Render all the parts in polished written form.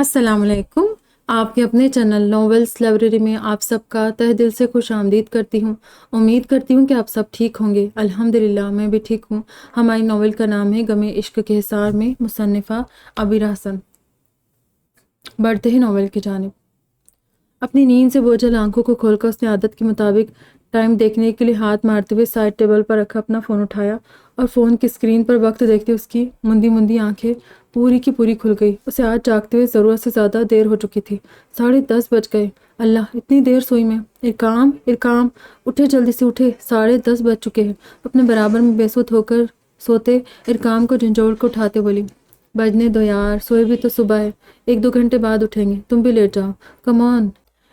السلام علیکم۔ آپ کے اپنے چینل ناولس لائبریری میں آپ سب کا تہ دل سے خوش آمدید کرتی ہوں۔ امید کرتی ہوں کہ آپ سب ٹھیک ہوں گے۔ الحمدللہ میں بھی ٹھیک ہوں۔ ہماری ناول کا نام ہے غم عشق کے حصار میں، مصنفہ عبیرہ حسن۔ بڑھتے ہیں ناول کی جانب۔ اپنی نیند سے بوجھل آنکھوں کو کھول کر اس نے عادت کے مطابق ٹائم دیکھنے کے لیے ہاتھ مارتے ہوئے سائڈ ٹیبل پر رکھا اپنا فون اٹھایا اور فون کی اسکرین پر وقت دیکھتے اس کی مندی مندی آنکھیں پوری کی پوری کھل گئی۔ اسے آج جاگتے ہوئے ضرورت سے زیادہ دیر ہو چکی تھی۔ 10:30 بج گئے۔ اللہ، اتنی دیر سوئی میں۔ ارکام، ارکام، اٹھے، جلدی سے اٹھے، 10:30 بج چکے ہیں۔ اپنے برابر میں بے سوت ہو کر سوتے ارکام کو جھنجھوڑ کر اٹھاتے بولی، بجنے دو یار، سوئے بھی تو صبح ہے، 1-2 گھنٹے بعد اٹھیں گے، تم بھی لیٹ جاؤ، کم آن۔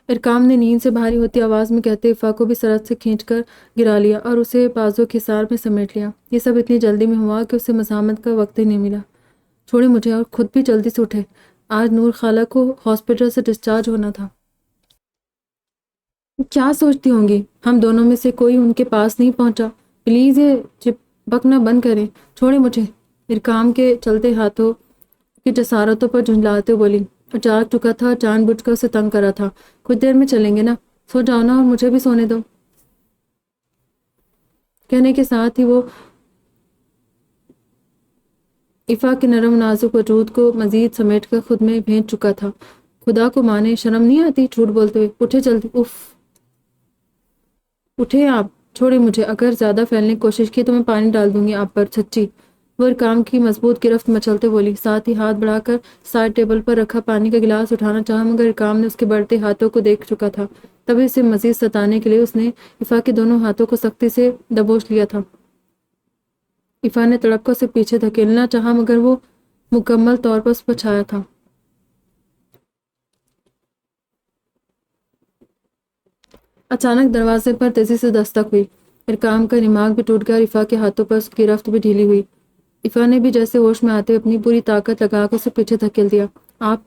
ارکام نے نیند سے بھاری ہوتی آواز میں کہتے افا کو بھی سرد سے کھینچ کر گرا لیا اور اسے بازو کے حصار میں سمیٹ لیا۔ یہ سب اتنی جلدی میں ہوا کہ اسے مزاحمت کا وقت ہی نہیں ملا۔ چھوڑے مجھے، اور خود بھی جلدی سے اٹھے۔ آج نور خالہ کو ہاسپٹل سے ڈسچارج ہونا تھا۔ کیا سوچتی ہوں گی، ہم دونوں میں سے کوئی ان کے پاس نہیں پہنچا۔ پلیز یہ چپکنا بند کریں، چھوڑے مجھے۔ ارکام کے چلتے ہاتھوں کی جسارتوں پر جھنجلاتے بولی، اور جاگ چکا تھا، جان بوجھ کر اسے تنگ کرا تھا۔ کچھ دیر میں چلیں گے نا، سو جاؤ نا اور مجھے بھی سونے دو۔ کہنے کے ساتھ ہی وہ افا کے نرم نازک وجود کو مزید سمیٹ کر خود میں بھینچ چکا تھا۔ خدا کو مانے، شرم نہیں آتی جھوٹ بولتے ہوئے؟ اٹھے جلدی، اف، اٹھے آپ، چھوڑے مجھے، اگر زیادہ پھیلنے کی کوشش کی تو میں پانی ڈال دوں گی آپ پر، سچی۔ وہ ارکام کی مضبوط گرفت مچلتے بولی، ساتھ ہی ہاتھ بڑھا کر سائڈ ٹیبل پر رکھا پانی کا گلاس اٹھانا چاہا، مگر ارکام نے اس کے بڑھتے ہاتھوں کو دیکھ چکا تھا۔ تبھی اسے مزید ستانے کے لیے اس نے افا کے دونوں ہاتھوں کو سختی سے دبوچ لیا تھا۔ افا نے تڑپ کر اسے پیچھے دھکیلنا چاہا، مگر وہ مکمل طور پر اس پر چھایا تھا۔ اچانک دروازے پر تیزی سے دستک ہوئی۔ ارکام کا دماغ بھی ٹوٹ گیا اور افا کے ہاتھوں پر اس کی گرفت بھی ڈھیلی ہوئی۔ افا نے بھی جیسے ہوش میں آتے اپنی پوری طاقت لگا کر اسے پیچھے دھکیل دیا۔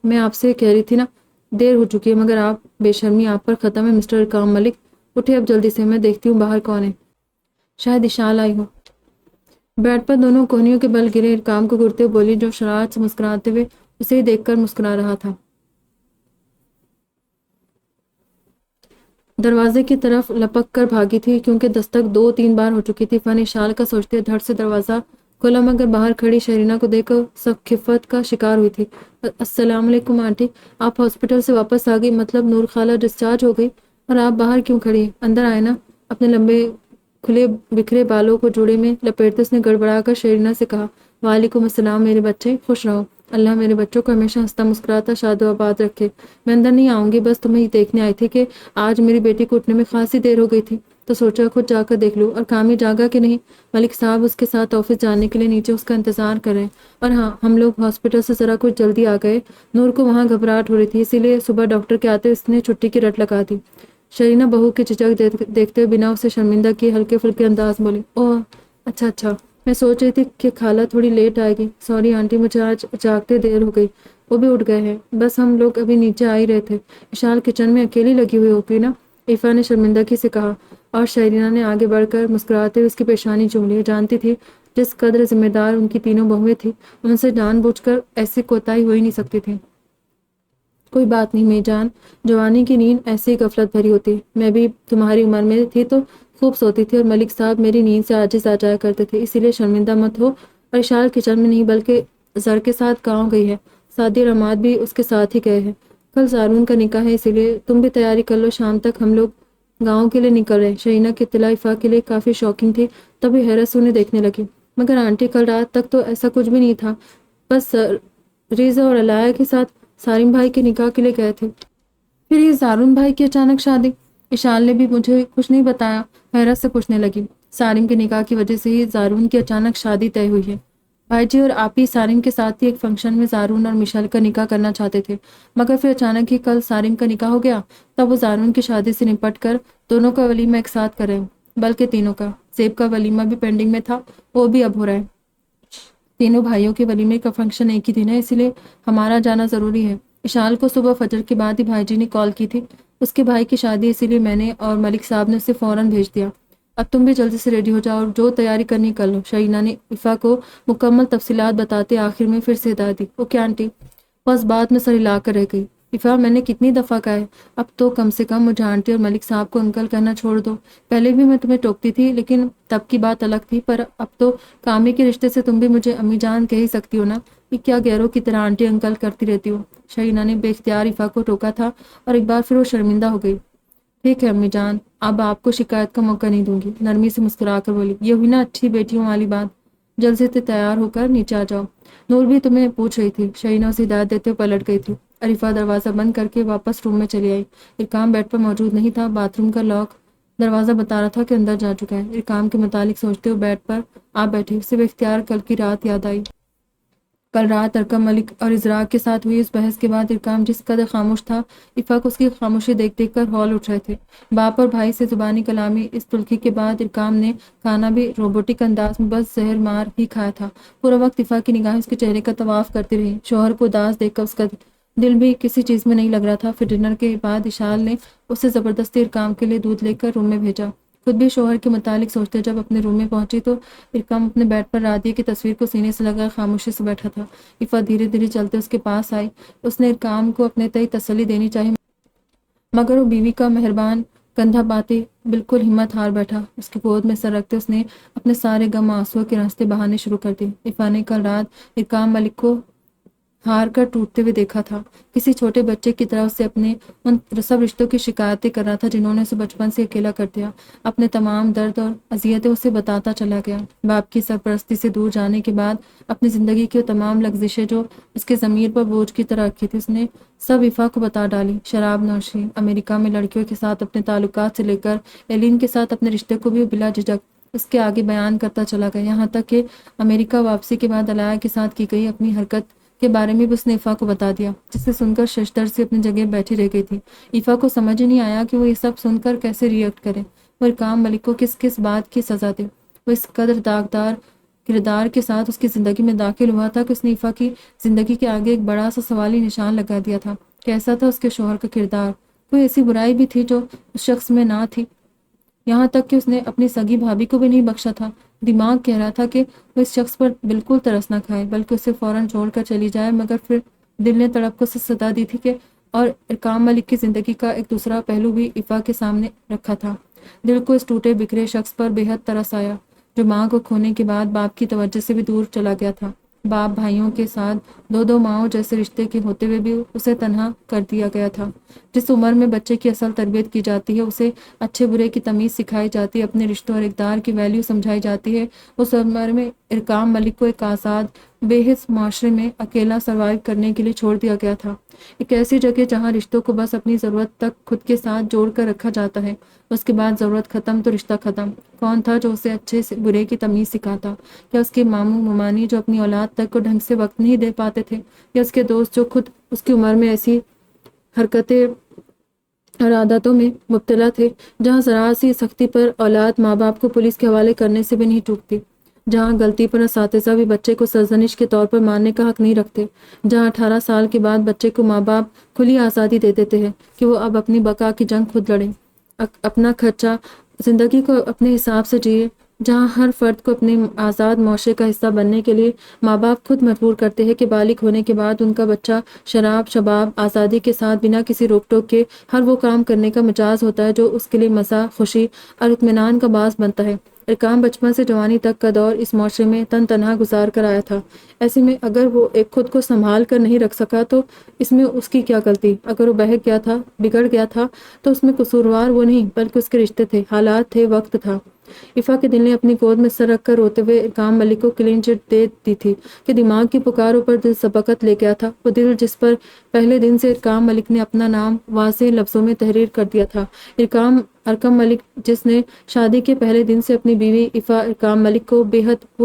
میں آپ سے کہہ رہی تھی نا، دیر ہو چکی ہے، مگر آپ بے شرمی آپ پر ختم ہے مسٹر ارکام ملک۔ اٹھے اب جلدی سے، میں دیکھتی ہوں باہر کون ہے۔ شاید اشال آئی ہو۔ بیڈ پر دونوں کوہنیوں کے بل گرے ارکام کو گرتے ہوئے بولی، جو شرارت سے مسکراتے ہوئے اسے ہی دیکھ کر مسکرا رہا تھا۔ دروازے کی طرف لپک کر بھاگی تھی کیونکہ دستک 2-3 بار ہو چکی تھی۔ فن اشال کا سوچتے دھڑ سے دروازہ کھولا، مگر باہر کھڑی شرینہ کو دیکھ کر سخت خفت کا شکار ہوئی تھی۔ السلام علیکم آنٹی، آپ ہاسپٹل سے واپس آ گئی؟ مطلب نور خالہ ڈسچارج ہو گئی؟ اور آپ باہر کیوں کھڑی ہیں؟ اندر آئے نا۔ اپنے لمبے کھلے بکھرے بالوں کو جوڑے میں لپیٹتے اس نے گڑبڑا کر شرینہ سے کہا، وعلیکم السلام میرے بچے، خوش رہو۔ اللہ میرے بچوں کو ہمیشہ ہنستا مسکراتا شاد و آباد رکھے۔ میں اندر نہیں آؤں گی، بس تمہیں دیکھنے آئی تھی کہ آج میری بیٹی کو اٹھنے میں خاصی دیر ہو گئی تھی، تو سوچا خود جا کر دیکھ لوں۔ اور کامی جاگا کہ نہیں؟ ملک صاحب اس کے ساتھ آفس جانے کے لیے نیچے اس کا انتظار کر رہے ہیں۔ اور ہاں، ہم لوگ ہاسپٹل سے ذرا کچھ جلدی آ گئے، نور کو وہاں گھبراہٹ ہو رہی تھی، اسی لیے صبح ڈاکٹر کے آتے اس نے چھٹی کی رٹ لگا دی۔ شرینہ بہو کی چچک دیکھتے ہوئے بنا اسے شرمندہ کیے ہلکے پھلکے انداز بولی، اوہ اچھا اچھا، میں سوچ رہی تھی کہ خالہ تھوڑی لیٹ آئے گی، سوری آنٹی، مجھے آج جاگتے دیر ہو گئی۔ وہ بھی اٹھ گئے ہیں، بس ہم لوگ ابھی نیچے آ ہی رہے تھے۔ اشال کچن میں اکیلی لگی ہوئی ہوگی نا، افا نے شرمندگی سے کہا، اور شرینہ نے آگے بڑھ کر مسکراتے ہوئے اس کی پیشانی چوم لی۔ جانتی تھی جس قدر ذمہ دار ان کی تینوں بہویں تھیں، ان سے جان بوجھ کر ایسی کوتاہی ہو ہی نہیں سکتی تھی۔ کوئی بات نہیں میری جان، جوانی کی نیند ایسی غفلت بھری ہوتی، میں بھی تمہاری عمر میں تھی تو خوب سوتی تھی، اور ملک صاحب میری نیند سے عاجز آ جایا کرتے تھے، اسی لیے شرمندہ مت ہو۔ اور اشال کچن میں نہیں بلکہ زر کے ساتھ گاؤں گئی ہے، سعدی اور عماد بھی اس کے ساتھ ہی گئے ہیں۔ کل زارون کا نکاح ہے، اسی لیے تم بھی تیاری کر لو، شام تک ہم لوگ گاؤں کے لیے نکل رہے۔ شرینہ کی اطلاع افا کے لیے کافی شاکنگ تھی، تبھی حیرت سے انہیں دیکھنے لگی، مگر آنٹی کل رات تک تو ایسا کچھ بھی نہیں تھا، بس ریزہ اور علایا کے ساتھ سارم بھائی کے نکاح کے لیے گئے تھے۔ پھر یہ زارون بھائی کی اچانک شادی؟ اشال نے بھی مجھے کچھ نہیں بتایا، حیرت سے پوچھنے لگی۔ سارم کے نکاح کی وجہ سے ہی زارون کی اچانک شادی طے ہوئی ہے۔ بھائی جی اور آپ ہی سارم کے ساتھ ہی ایک فنکشن میں زارون اور مشال کا نکاح کرنا چاہتے تھے، مگر پھر اچانک ہی کل سارم کا نکاح ہو گیا، تب وہ زارون کی شادی سے نپٹ کر دونوں کا ولیمہ ایک ساتھ کر رہے ہیں، بلکہ تینوں کا۔ زیب کا ولیمہ بھی پینڈنگ میں تھا، وہ بھی اب ہو رہا ہے۔ تینوں بھائیوں کے ولیمے کا فنکشن ایک ہی دن ہے، اسی لیے ہمارا جانا ضروری ہے۔ اشال کو صبح فجر کے بعد ہی بھائی جی نے کال کی تھی، اس کے بھائی کی شادی، اسی لیے میں نے اور ملک صاحب نے اسے فوراً بھیج دیا۔ اب تم بھی جلدی سے ریڈی ہو جاؤ اور جو تیاری کرنی کر لو۔ شرینہ نے افا کو مکمل تفصیلات بتاتے آخر میں پھر سے ہدایت دی، اوکے آنٹی۔ بس بات میں سر ہلا کر رہ گئی۔ عفا، میں نے کتنی دفعہ کہا ہے اب تو کم سے کم مجھے آنٹی اور ملک صاحب کو انکل کہنا چھوڑ دو۔ پہلے بھی میں تمہیں ٹوکتی تھی لیکن تب کی بات الگ تھی، پر اب تو کامی کے رشتے سے تم بھی مجھے امی جان کہہ ہی سکتی ہو نا، یہ کیا غیروں کی طرح آنٹی انکل کرتی رہتی ہو۔ شرینہ نے بے اختیار عفا کو ٹوکا تھا اور ایک بار پھر وہ شرمندہ ہو گئی۔ ٹھیک ہے امی جان، اب آپ کو شکایت کا موقع نہیں دوں گی، نرمی سے مسکرا کر بولی۔ یہ ہوئی نا اچھی بیٹیوں والی بات، جلد سے تیار ہو کر نیچے آ جاؤ، نور بھی تمہیں پوچھ رہی تھی۔ شرینہ اسے ہدایت دیتے ہوئے پلٹ گئی تھی۔ عریفہ دروازہ بند کر کے واپس روم میں چلی آئی۔ ارکام بیڈ پر موجود نہیں تھا، باتھ روم کا لاک دروازہ بتا رہا تھا کہ اندر جا چکا ہے۔ ارکام کے متعلق سوچتے ہوئے بیڈ پر آپ بیٹھی، اسے بے اختیار کل کی رات یاد آئی۔ کل رات ارکم ملک اور ازراء کے ساتھ ہوئی اس بحث کے بعد ارکام جس قدر خاموش تھا، عفا کو اس کی خاموشی دیکھ دیکھ کر ہول اٹھ رہے تھے۔ باپ اور بھائی سے زبانی کلامی اس تلخی کے بعد ارکام نے کھانا بھی روبوٹک انداز میں بس زہر مار ہی کھایا تھا۔ پورا وقت عفا کی نگاہیں اس کے چہرے کا طواف کرتی رہی۔ شوہر کو اداس دیکھ کر اس کا دل بھی کسی چیز میں نہیں لگ رہا تھا۔ پھر ڈنر کے بعد اشال نے اسے زبردستی ارکام کے لیے دودھ لے کر روم میں بھیجا۔ خود بھی شوہر کے متعلق سوچتے جب اپنے روم میں پہنچی تو ارکام اپنے بیڈ پر رادیہ کی تصویر کو سینے سے لگا خاموشی سے بیٹھا تھا۔ عفا دھیرے دھیرے چلتے اس کے پاس آئی۔ اس نے ارکام کو اپنے تئیں تسلی دینی چاہی مگر وہ بیوی کا مہربان کندھا پاتے بالکل ہمت ہار بیٹھا۔ اس کی گود میں سر رکھتے اس نے اپنے سارے غم آنسوؤں کے راستے بہانے شروع کر دیے۔ عفا نے کل رات ارکام ملک کو ہار کر ٹوٹتے ہوئے دیکھا تھا، کسی چھوٹے بچے کی طرح اسے اپنے ان سب رشتوں کی شکایتیں کر رہا تھا جنہوں نے اسے بچپن سے اکیلا کر دیا۔ اپنے تمام درد اور اذیتیں اسے بتاتا چلا گیا۔ باپ کی سرپرستی سے دور جانے کے بعد اپنی زندگی کی وہ تمام لغزشیں جو اس کے ضمیر پر بوجھ کی طرح رکھی تھی اس نے سب عفا کو بتا ڈالی۔ شراب نوشی، امریکہ میں لڑکیوں کے ساتھ اپنے تعلقات سے لے کر ایلین کے ساتھ اپنے رشتے کو بھی بلا جھجک اس کے آگے بیان کرتا چلا گیا، یہاں تک کہ امریکہ واپسی کے بعد علاء کے ساتھ کی گئی اپنی حرکت کے بارے میں بھی اس نے عفا کو بتا دیا، جسے سن کر ششدر سے اپنی جگہ بیٹھی رہ گئی تھی۔ عفا کو سمجھ ہی نہیں آیا کہ وہ یہ سب سن کر کیسے ریئیکٹ کرے، وہ ارکام ملک کو کس کس بات کی سزا دے۔ وہ اس قدر داغدار کردار کے ساتھ اس کی زندگی میں داخل ہوا تھا کہ اس نے عفا کی زندگی کے آگے ایک بڑا سا سوالی نشان لگا دیا تھا۔ کیسا تھا اس کے شوہر کا کردار؟ کوئی ایسی برائی بھی تھی جو اس شخص میں نہ تھی؟ یہاں تک کہ اس نے اپنی سگی بھابھی کو بھی نہیں بخشا تھا۔ دماغ کہہ رہا تھا کہ وہ اس شخص پر بالکل ترس نہ کھائے بلکہ اسے فوراً چھوڑ کر چلی جائے، مگر پھر دل نے تڑپ کو صدا دی تھی کہ اور ارکام ملک کی زندگی کا ایک دوسرا پہلو بھی عفا کے سامنے رکھا تھا۔ دل کو اس ٹوٹے بکھرے شخص پر بے حد ترس آیا جو ماں کو کھونے کے بعد باپ کی توجہ سے بھی دور چلا گیا تھا۔ باپ بھائیوں کے ساتھ دو دو ماؤں جیسے رشتے کے ہوتے ہوئے بھی اسے تنہا کر دیا گیا تھا۔ جس عمر میں بچے کی اصل تربیت کی جاتی ہے، اسے اچھے برے کی تمیز سکھائی جاتی ہے، اپنے رشتوں اور اقدار کی ویلیو سمجھائی جاتی ہے، اس عمر میں ارکام ملک کو ایک آزاد بے حس معاشرے میں اکیلا سروائیو کرنے کے لیے چھوڑ دیا گیا تھا۔ ایک ایسی جگہ جہاں رشتوں کو بس اپنی ضرورت تک خود کے ساتھ جوڑ کر رکھا جاتا ہے، اس کے بعد ضرورت ختم تو رشتہ ختم۔ کون تھا جو اسے اچھے سے برے کی تمیز سکھاتا؟ کیا اس کے ماموں ممانی جو اپنی اولاد تک کو ڈھنگ سے وقت نہیں دے پاتے تھے، یا اس کے دوست جو خود اس کی عمر میں ایسی حرکتیں اور عادتوں میں مبتلا تھے جہاں ذرا سی سختی پر اولاد ماں باپ کو پولیس کے حوالے کرنے سے بھی نہیں چوکتی، جہاں غلطی پر اساتذہ بھی بچے کو سرزنش کے طور پر مارنے کا حق نہیں رکھتے، جہاں 18 سال کے بعد بچے کو ماں باپ کھلی آزادی دے دیتے ہیں کہ وہ اب اپنی بقا کی جنگ خود لڑیں، اپنا خرچہ زندگی کو اپنے حساب سے جیے، جہاں ہر فرد کو اپنے آزاد معاشرے کا حصہ بننے کے لیے ماں باپ خود مجبور کرتے ہیں کہ بالغ ہونے کے بعد ان کا بچہ شراب شباب آزادی کے ساتھ بنا کسی روک ٹوک کے ہر وہ کام کرنے کا مجاز ہوتا ہے جو اس کے لیے مزہ، خوشی اور اطمینان کا باعث بنتا ہے۔ ارکام بچپن سے جوانی تک کا دور اس معاشرے میں تن تنہا گزار کر آیا تھا۔ ایسے میں اگر وہ ایک خود کو سنبھال کر نہیں رکھ سکا تو اس میں اس کی کیا غلطی؟ اگر وہ بہک گیا تھا، بگڑ گیا تھا تو اس میں قصوروار وہ نہیں بلکہ اس کے رشتے تھے، حالات تھے، وقت تھا۔ عفا کے دل نے اپنی گود میں سر رکھ کر روتے ہوئے ارکام ملک کو کلین چٹ دے دی تھی کہ دماغ کی پکاروں پر دل سبقت لے گیا تھا، وہ دل جس پر پہلے دن سے ارکام ملک نے اپنا نام واضح لفظوں میں تحریر کر دیا تھا۔ ارکم ملک جس نے شادی کے پہلے دن سے اپنی بیوی عفا ارکام ملک کو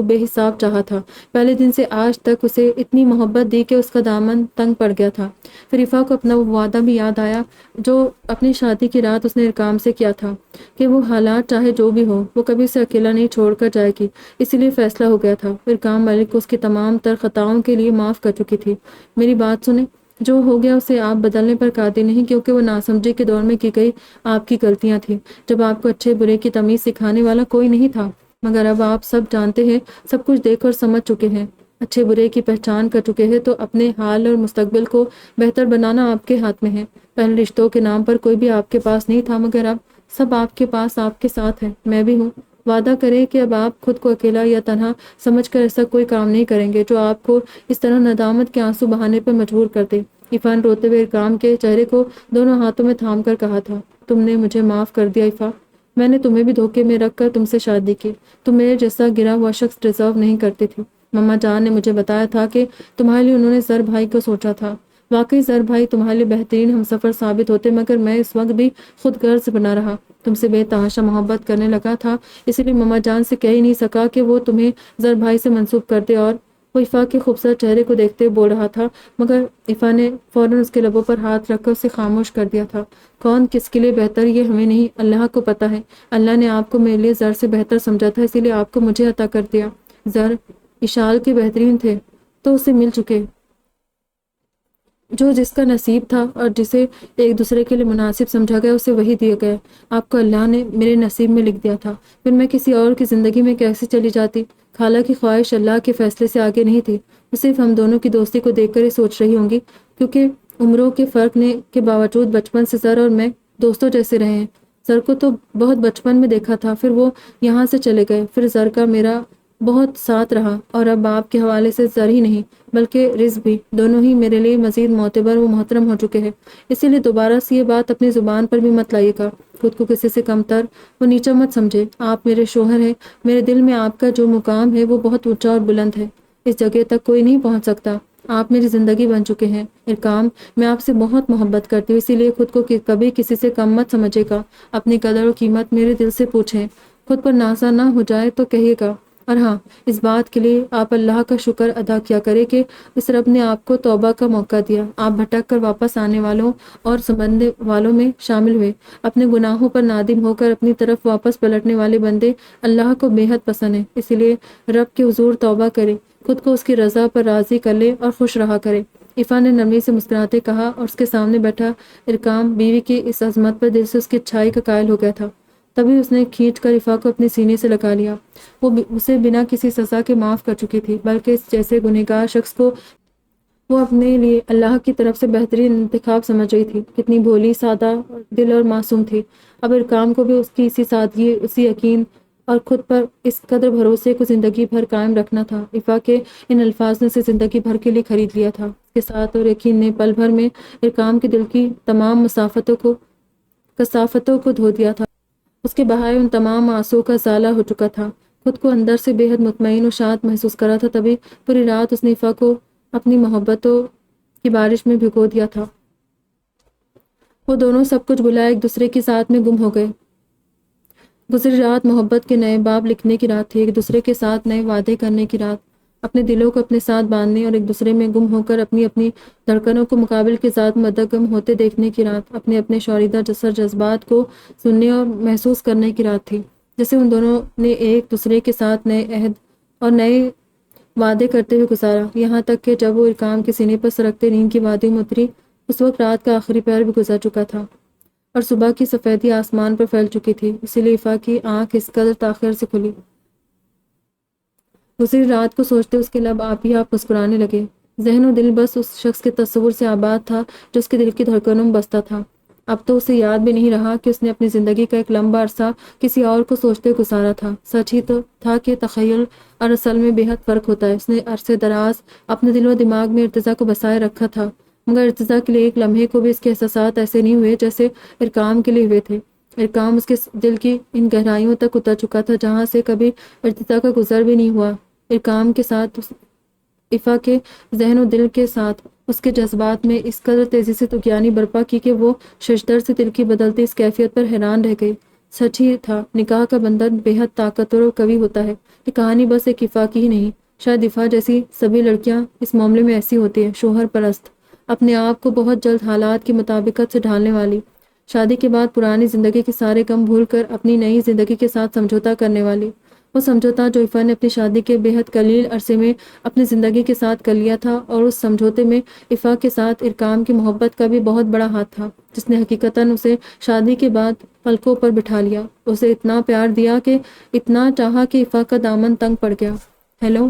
بے حساب چاہا تھا، پہلے دن سے آج تک اسے اتنی محبت دی کہ اس کا دامن تنگ پڑ گیا تھا۔ پھر عفا کو اپنا وہ وعدہ بھی یاد آیا جو اپنی شادی کی رات اس نے ارکام سے کیا تھا کہ وہ حالات چاہے جو بھی ہو وہ کبھی اسے اکیلا نہیں چھوڑ کر جائے گی، اسی لیے فیصلہ ہو گیا تھا۔ ارکام ملک کو اس کی تمام تر خطاؤں کے لیے معاف کر چکی تھی۔ میری بات سنیں، جو ہو گیا اسے آپ بدلنے پر قادر نہیں، کیونکہ وہ ناسمجھی کے دور میں کی گئی آپ کی غلطیاں تھیں جب آپ کو اچھے برے کی تمیز سکھانے والا کوئی نہیں تھا، مگر اب آپ سب جانتے ہیں، سب کچھ دیکھ اور سمجھ چکے ہیں۔ اچھے برے کی پہچان کر چکے ہیں تو اپنے حال اور مستقبل کو بہتر بنانا آپ کے ہاتھ میں ہے۔ پہلے رشتوں کے نام پر کوئی بھی آپ کے پاس نہیں تھا، مگر اب سب آپ کے پاس آپ کے ساتھ ہے، میں بھی ہوں۔ وعدہ کریں کہ اب آپ خود کو اکیلا یا تنہا سمجھ کر ایسا کوئی کام نہیں کریں گے جو آپ کو اس طرح ندامت کے آنسو بہانے پر مجبور کر دے۔ ایفا نے روتے ہوئے اکرام کے چہرے کو دونوں ہاتھوں میں تھام کر کہا تھا، تم نے مجھے معاف کر دیا ایفا، میں نے تمہیں بھی دھوکے میں رکھ کر تم سے شادی کی، تم میرے جیسا گرا ہوا شخص ڈیزرو نہیں کرتی تھی۔ مما جان نے مجھے بتایا تھا کہ تمہارے لیے انہوں نے زر بھائی کو سوچا تھا۔ واقعی زر بھائی تمہارے لیے بہترین ہمسفر ثابت ہوتے، مگر میں اس وقت بھی خود غرض بنا رہا، تم سے بے تحاشا محبت کرنے لگا تھا، اسی لیے مما جان سے کہہ ہی نہیں سکا کہ وہ تمہیں زر بھائی سے منسوب کر دے۔ اور وہ ایفا کے خوبصورت چہرے کو دیکھتے بول رہا تھا، مگر ایفا نے فوراً اس کے لبوں پر ہاتھ رکھ کر اسے خاموش کر دیا تھا۔ کون کس کے لیے بہتر یہ ہمیں نہیں، اللہ کو پتہ ہے۔ اللہ نے آپ کو میرے لیے زر سے بہتر سمجھا تھا، اسی لیے آپ کو مجھے عطا کر دیا۔ زر اشال کے بہترین تھے تو اسے مل چکے، جو جس کا نصیب تھا اور جسے ایک دوسرے کے لیے مناسب سمجھا گیا اسے وہی دیا گیا۔ آپ کو اللہ نے میرے نصیب میں لکھ دیا تھا، پھر میں کسی اور کی زندگی میں کیسے چلی جاتی؟ خالہ کی خواہش اللہ کے فیصلے سے آگے نہیں تھی، وہ صرف ہم دونوں کی دوستی کو دیکھ کر ہی سوچ رہی ہوں گی، کیونکہ عمروں کے فرق کے باوجود بچپن سے زر اور میں دوستوں جیسے رہے ہیں۔ زر کو تو بہت بچپن میں دیکھا تھا، پھر وہ یہاں سے چلے گئے، پھر زر کا میرا بہت ساتھ رہا، اور اب آپ کے حوالے سے زر ہی نہیں بلکہ رزق بھی، دونوں ہی میرے لیے مزید معتبر و محترم ہو چکے ہیں۔ اسی لیے دوبارہ سے یہ بات اپنی زبان پر بھی مت لائیے گا، خود کو کسی سے کمتر و نیچا مت سمجھے۔ آپ میرے شوہر ہیں، میرے دل میں آپ کا جو مقام ہے وہ بہت اونچا اور بلند ہے، اس جگہ تک کوئی نہیں پہنچ سکتا۔ آپ میری زندگی بن چکے ہیں۔ ارکام، میں آپ سے بہت محبت کرتی ہوں، اسی لیے خود کو کبھی کسی سے کم مت سمجھے گا۔ اپنی قدر و قیمت میرے دل سے پوچھیں، خود پر نازا نہ ہو جائے تو کہیے گا۔ اور ہاں، اس بات کے لیے آپ اللہ کا شکر ادا کیا کرے کہ اس رب نے آپ کو توبہ کا موقع دیا، آپ بھٹک کر واپس آنے والوں اور سمجھنے والوں میں شامل ہوئے۔ اپنے گناہوں پر نادم ہو کر اپنی طرف واپس پلٹنے والے بندے اللہ کو بے حد پسند ہیں، اسی لیے رب کے حضور توبہ کرے، خود کو اس کی رضا پر راضی کر لے اور خوش رہا کرے۔ ایفا نے نرمی سے مسکراتے کہا، اور اس کے سامنے بیٹھا ارکام بیوی کی اس عظمت پر دل سے اس کی اچھائی کا قائل ہو گیا تھا۔ تبھی اس نے کھینچ کر ایفا کو اپنے سینے سے لگا لیا۔ وہ اسے بنا کسی سزا کے معاف کر چکی تھی، بلکہ اس جیسے گنہگار شخص کو وہ اپنے لیے اللہ کی طرف سے بہترین انتخاب سمجھ رہی تھی۔ کتنی بھولی، سادہ دل اور معصوم تھی۔ اب ارکام کو بھی اس کی اسی سادگی، اسی یقین اور خود پر اس قدر بھروسے کو زندگی بھر قائم رکھنا تھا۔ ایفا کے ان الفاظ نے اسے زندگی بھر کے لیے خرید لیا تھا۔ اس کے ساتھ اور یقین نے پل بھر میں ارکام کے دل کی تمام کثافتوں کو دھو دیا تھا۔ اس کے بہائے ان تمام آنسوؤں کا ازالہ ہو چکا تھا۔ خود کو اندر سے بے حد مطمئن و شاد محسوس کرا تھا۔ تبھی پوری رات اس نے ایفا کو اپنی محبتوں کی بارش میں بھگو دیا تھا۔ وہ دونوں سب کچھ بھلا ایک دوسرے کی ساتھ میں گم ہو گئے۔ گزری رات محبت کے نئے باب لکھنے کی رات تھی، ایک دوسرے کے ساتھ نئے وعدے کرنے کی رات، اپنے دلوں کو اپنے ساتھ باندھنے اور ایک دوسرے میں گم ہو کر اپنی اپنی دھڑکنوں کو مقابل کے ساتھ مدغم ہوتے دیکھنے کی رات، اپنے اپنے شوریدہ جذبات کو سننے اور محسوس کرنے کی رات تھی، جسے ان دونوں نے ایک دوسرے کے ساتھ نئے عہد اور نئے وعدے کرتے ہوئے گزارا، یہاں تک کہ جب وہ ارکام کے سینے پر سرکتے نیند کی وادیوں میں اتری، اس وقت رات کا آخری پہر بھی گزر چکا تھا اور صبح کی سفیدی آسمان پر پھیل چکی تھی، اسی لیے ایفا کی آنکھ اس قدر تاخیر سے کھلی۔ گزری رات کو سوچتے اس کے لب آپ ہی آپ مسکرانے لگے۔ ذہن و دل بس اس شخص کے تصور سے آباد تھا جو اس کے دل کی دھڑکنوں میں بستا تھا۔ اب تو اسے یاد بھی نہیں رہا کہ اس نے اپنی زندگی کا ایک لمبا عرصہ کسی اور کو سوچتے گزارا تھا۔ سچ ہی تو تھا کہ تخیل اور اصل میں بے حد فرق ہوتا ہے۔ اس نے عرصے دراز اپنے دل و دماغ میں ارتضا کو بسائے رکھا تھا، مگر ارتضا کے لیے ایک لمحے کو بھی اس کے احساسات ایسے نہیں ہوئے جیسے ارکام کے لیے ہوئے تھے۔ ارکام اس کے دل کی ان گہرائیوں تک اتر چکا تھا جہاں سے کبھی ارتضا کا گزر بھی نہیں ہوا۔ ارکام کے ساتھ ایفا کے ذہن و دل کے ساتھ اس کے جذبات میں اس قدر تیزی سے طغیانی برپا کی کہ وہ ششدر سے دل کی بدلتی اس کیفیت پر حیران رہ گئی۔ سچ ہی تھا، نکاح کا بندھن بے حد طاقتور اور قوی ہوتا ہے۔ یہ کہانی بس ایک ایفا کی ہی نہیں، شاید ایفا جیسی سبھی لڑکیاں اس معاملے میں ایسی ہوتی ہیں، شوہر پرست، اپنے آپ کو بہت جلد حالات کی مطابقت سے ڈھالنے والی، شادی کے بعد پرانی زندگی کے سارے غم بھول کر اپنی نئی زندگی کے ساتھ سمجھوتا کرنے والی۔ وہ سمجھوتا جو ایفا نے اپنی شادی کے بے حد قلیل عرصے میں اپنی زندگی کے ساتھ کر لیا تھا، اور اس سمجھوتے میں ایفا کے ساتھ ارکام کی محبت کا بھی بہت بڑا ہاتھ تھا، جس نے حقیقتاً اسے شادی کے بعد پلکوں پر بٹھا لیا، اسے اتنا پیار دیا کہ اتنا چاہا کہ ایفا کا دامن تنگ پڑ گیا۔ ہیلو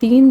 3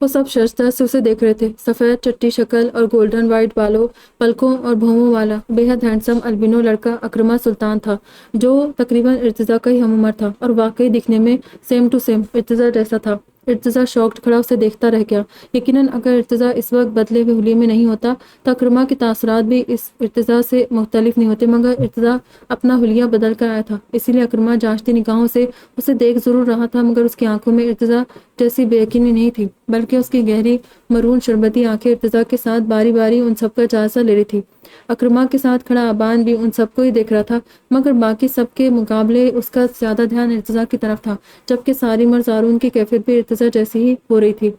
وہ سب شرطر سے اسے دیکھ رہے تھے، سفید چٹی شکل اور گولڈن وائٹ بالوں، پلکوں اور بھوموں والا بے حد ہینڈسم البینو لڑکا اکرما سلطان تھا، جو تقریباً ارتضیٰ کا ہی ہم عمر تھا اور واقعی دکھنے میں سیم ٹو سیم ارتضیٰ جیسا تھا۔ ارتضیٰ شاکڈ کھڑا اسے دیکھتا رہ گیا۔ یقیناً اگر ارتضیٰ اس وقت بدلے ہوئے حلیے میں نہیں ہوتا تو اکرما کے تاثرات بھی اس ارتضیٰ سے مختلف نہیں ہوتے، مگر ارتضیٰ اپنا حلیہ بدل کر آیا تھا، اسی لیے اکرما جانچتی نگاہوں سے اسے دیکھ ضرور رہا تھا، مگر اس کی آنکھوں میں ارتضیٰ جیسی بے یقینی نہیں تھی، بلکہ اس کی گہری مرون شربتی آنکھیں ارتضیٰ کے ساتھ باری باری ان سب کا جائزہ لے رہی تھی۔ اکرما کے ساتھ کھڑا ابان بھی ان سب کو ہی دیکھ رہا تھا، مگر باقی سب کے مقابلے اس کا زیادہ دھیان ارتضیٰ کی طرف تھا، جبکہ ساری زارون کی کیفیت بھی ارتضیٰ جیسی ہی ہو رہی تھی۔